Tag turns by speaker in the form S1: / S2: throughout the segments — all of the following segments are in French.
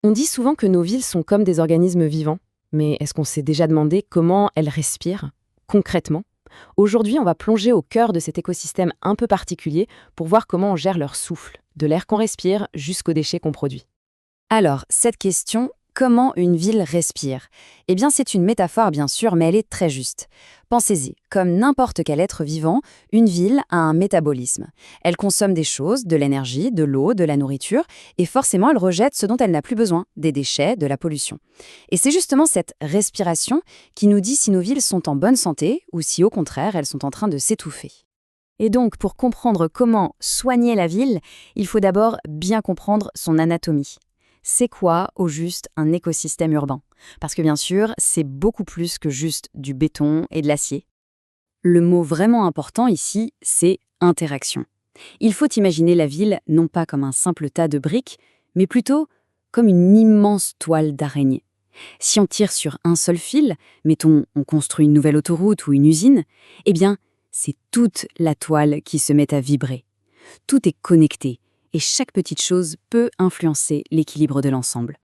S1: On dit souvent que nos villes sont comme des organismes vivants, mais est-ce qu'on s'est déjà demandé comment elles respirent, concrètement? Aujourd'hui, on va plonger au cœur de cet écosystème un peu particulier pour voir comment on gère leur souffle, de l'air qu'on respire jusqu'aux déchets qu'on produit.
S2: Alors, cette question, comment une ville respire? Eh bien, c'est une métaphore, bien sûr, mais elle est très juste. Pensez-y, comme n'importe quel être vivant, une ville a un métabolisme. Elle consomme des choses, de l'énergie, de l'eau, de la nourriture, et forcément, elle rejette ce dont elle n'a plus besoin, des déchets, de la pollution. Et c'est justement cette respiration qui nous dit si nos villes sont en bonne santé ou si, au contraire, elles sont en train de s'étouffer. Et donc, pour comprendre comment soigner la ville, il faut d'abord bien comprendre son anatomie. C'est quoi, au juste, un écosystème urbain? Parce que bien sûr, c'est beaucoup plus que juste du béton et de l'acier. Le mot vraiment important ici, c'est interaction. Il faut imaginer la ville non pas comme un simple tas de briques, mais plutôt comme une immense toile d'araignée. Si on tire sur un seul fil, mettons on construit une nouvelle autoroute ou une usine, eh bien, c'est toute la toile qui se met à vibrer. Tout est connecté et chaque petite chose peut influencer l'équilibre de l'ensemble.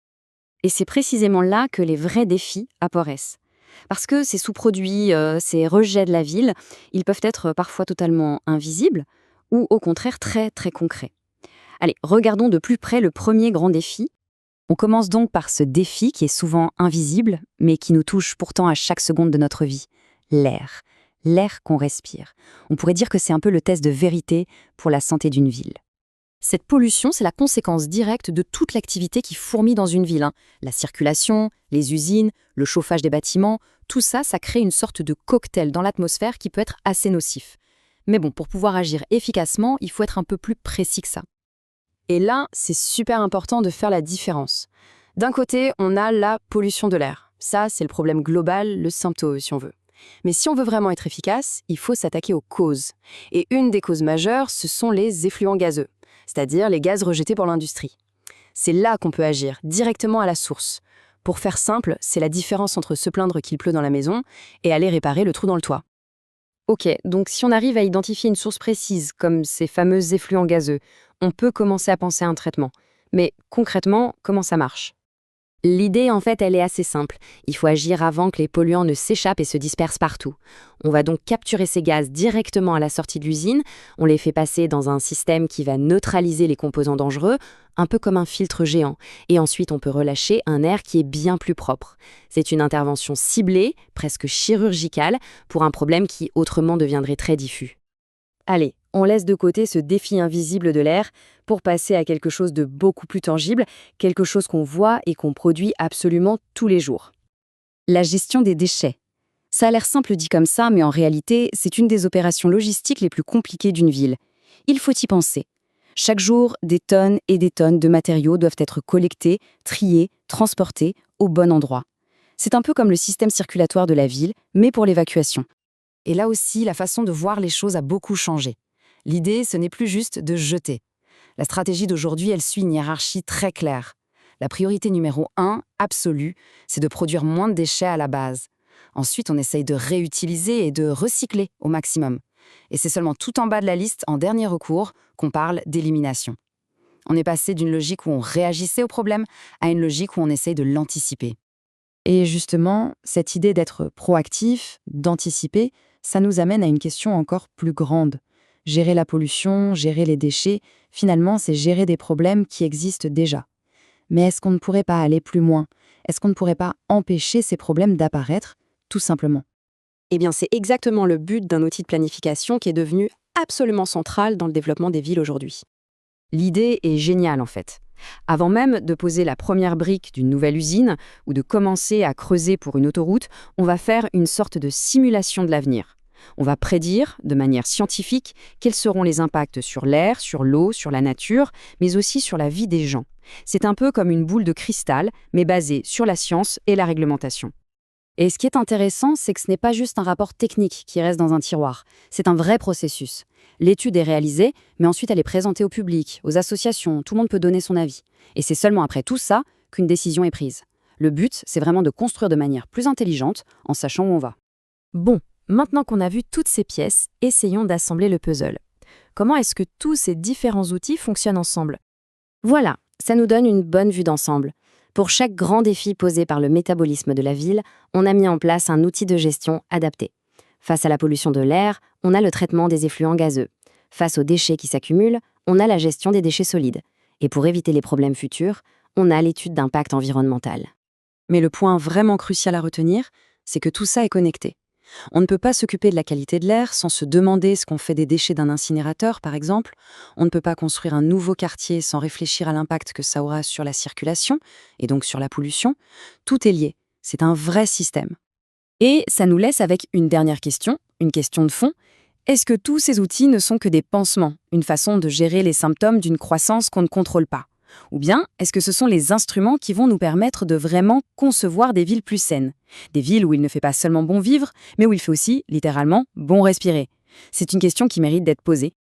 S2: Et c'est précisément là que les vrais défis apparaissent. Parce que ces sous-produits, ces rejets de la ville, ils peuvent être parfois totalement invisibles ou au contraire très très concrets. Allez, regardons de plus près le premier grand défi. On commence donc par ce défi qui est souvent invisible, mais qui nous touche pourtant à chaque seconde de notre vie. L'air. L'air qu'on respire. On pourrait dire que c'est un peu le test de vérité pour la santé d'une ville.
S1: Cette pollution, c'est la conséquence directe de toute l'activité qui fourmille dans une ville. La circulation, les usines, le chauffage des bâtiments, tout ça, ça crée une sorte de cocktail dans l'atmosphère qui peut être assez nocif. Mais bon, pour pouvoir agir efficacement, il faut être un peu plus précis que ça. Et là, c'est super important de faire la différence. D'un côté, on a la pollution de l'air. Ça, c'est le problème global, le symptôme si on veut. Mais si on veut vraiment être efficace, il faut s'attaquer aux causes. Et une des causes majeures, ce sont les effluents gazeux, c'est-à-dire les gaz rejetés par l'industrie. C'est là qu'on peut agir, directement à la source. Pour faire simple, c'est la différence entre se plaindre qu'il pleut dans la maison et aller réparer le trou dans le toit. Ok, donc si on arrive à identifier une source précise, comme ces fameux effluents gazeux, on peut commencer à penser à un traitement. Mais concrètement, comment ça marche? L'idée, en fait, elle est assez simple. Il faut agir avant que les polluants ne s'échappent et se dispersent partout. On va donc capturer ces gaz directement à la sortie de l'usine. On les fait passer dans un système qui va neutraliser les composants dangereux, un peu comme un filtre géant. Et ensuite, on peut relâcher un air qui est bien plus propre. C'est une intervention ciblée, presque chirurgicale, pour un problème qui autrement deviendrait très diffus. Allez, on laisse de côté ce défi invisible de l'air pour passer à quelque chose de beaucoup plus tangible, quelque chose qu'on voit et qu'on produit absolument tous les jours.
S2: La gestion des déchets. Ça a l'air simple dit comme ça, mais en réalité, c'est une des opérations logistiques les plus compliquées d'une ville. Il faut y penser. Chaque jour, des tonnes et des tonnes de matériaux doivent être collectés, triés, transportés au bon endroit. C'est un peu comme le système circulatoire de la ville, mais pour l'évacuation. Et là aussi, la façon de voir les choses a beaucoup changé. L'idée, ce n'est plus juste de jeter. La stratégie d'aujourd'hui, elle suit une hiérarchie très claire. La priorité numéro 1, absolue, c'est de produire moins de déchets à la base. Ensuite, on essaye de réutiliser et de recycler au maximum. Et c'est seulement tout en bas de la liste, en dernier recours, qu'on parle d'élimination. On est passé d'une logique où on réagissait au problème à une logique où on essaye de l'anticiper. Et justement, cette idée d'être proactif, d'anticiper, ça nous amène à une question encore plus grande. Gérer la pollution, gérer les déchets, finalement, c'est gérer des problèmes qui existent déjà. Mais est-ce qu'on ne pourrait pas aller plus loin? Est-ce qu'on ne pourrait pas empêcher ces problèmes d'apparaître, tout simplement?
S1: Eh bien, c'est exactement le but d'un outil de planification qui est devenu absolument central dans le développement des villes aujourd'hui. L'idée est géniale en fait. Avant même de poser la première brique d'une nouvelle usine ou de commencer à creuser pour une autoroute, on va faire une sorte de simulation de l'avenir. On va prédire, de manière scientifique, quels seront les impacts sur l'air, sur l'eau, sur la nature, mais aussi sur la vie des gens. C'est un peu comme une boule de cristal, mais basée sur la science et la réglementation. Et ce qui est intéressant, c'est que ce n'est pas juste un rapport technique qui reste dans un tiroir. C'est un vrai processus. L'étude est réalisée, mais ensuite elle est présentée au public, aux associations, tout le monde peut donner son avis. Et c'est seulement après tout ça qu'une décision est prise. Le but, c'est vraiment de construire de manière plus intelligente, en sachant où on va. Bon, maintenant qu'on a vu toutes ces pièces, essayons d'assembler le puzzle. Comment est-ce que tous ces différents outils fonctionnent ensemble? Voilà, ça nous donne une bonne vue d'ensemble.
S2: Pour chaque grand défi posé par le métabolisme de la ville, on a mis en place un outil de gestion adapté. Face à la pollution de l'air, on a le traitement des effluents gazeux. Face aux déchets qui s'accumulent, on a la gestion des déchets solides. Et pour éviter les problèmes futurs, on a l'étude d'impact environnemental.
S1: Mais le point vraiment crucial à retenir, c'est que tout ça est connecté. On ne peut pas s'occuper de la qualité de l'air sans se demander ce qu'on fait des déchets d'un incinérateur, par exemple. On ne peut pas construire un nouveau quartier sans réfléchir à l'impact que ça aura sur la circulation, et donc sur la pollution. Tout est lié. C'est un vrai système.
S2: Et ça nous laisse avec une dernière question, une question de fond. Est-ce que tous ces outils ne sont que des pansements, une façon de gérer les symptômes d'une croissance qu'on ne contrôle pas? Ou bien, est-ce que ce sont les instruments qui vont nous permettre de vraiment concevoir des villes plus saines? Des villes où il ne fait pas seulement bon vivre, mais où il fait aussi, littéralement, bon respirer. C'est une question qui mérite d'être posée.